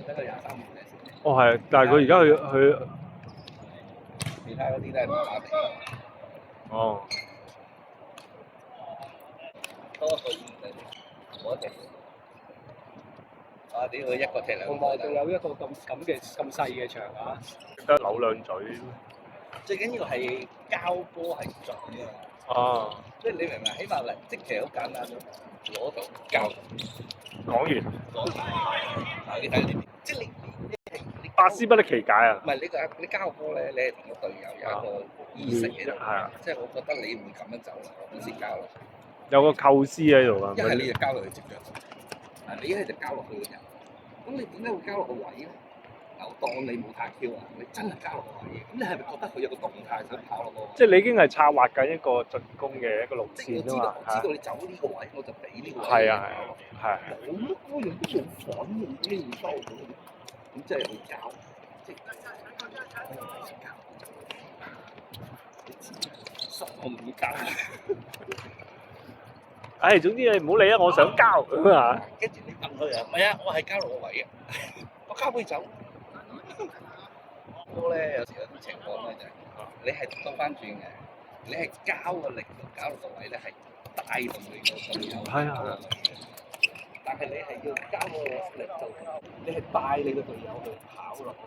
得個23秒嘅。哦係，但係佢而家佢其他嗰啲都係麻麻地。哦。多個演員我哋。啊！屌佢一個踢兩個。同埋仲有一個咁細嘅場啊！得扭兩嘴。最緊要係交波係準㗎。哦。即係你明唔明？起碼嚟，即係其實好簡單啫，攞球交。講完。嗱，你睇呢啲，即係你百思不得其解啊！唔係你交波咧，你係同個隊友有一個意識喺度。係啊。即係我覺得你唔會咁樣走啦，我先交落去。有個構思喺度啊！一係你就交落去接腳，你一係就交落去嘅人。咁你點解會交落個位咧？嗱，當你冇太 Q 啊，你真係交落個位，咁你係咪覺得佢有個動態想跑落個位？即係你已經係策劃緊一個進攻嘅一個路線啫嘛。我知道你走呢個位，我就俾呢個位。係啊係啊。冇乜嗰樣都冇份嘅，你唔收到，咁即係你交，即係交。我唔會交。唉，總之你唔好理啊！我想交咁啊！跟住你問佢啊，唔係啊，我係交落個位嘅，我交俾你走。波咧有時有啲情況咧就係，你係倒翻轉嘅，你係交個力度交落個位咧係帶動你個隊友跑落去嘅，但係你係要交個力度，你係帶你個隊友去跑落去。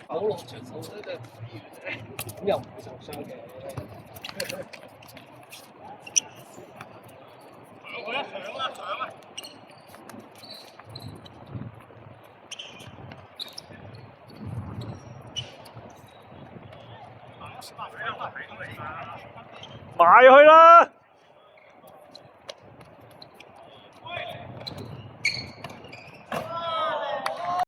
冇落場數咧就咁又唔會受傷嘅。埋去啦！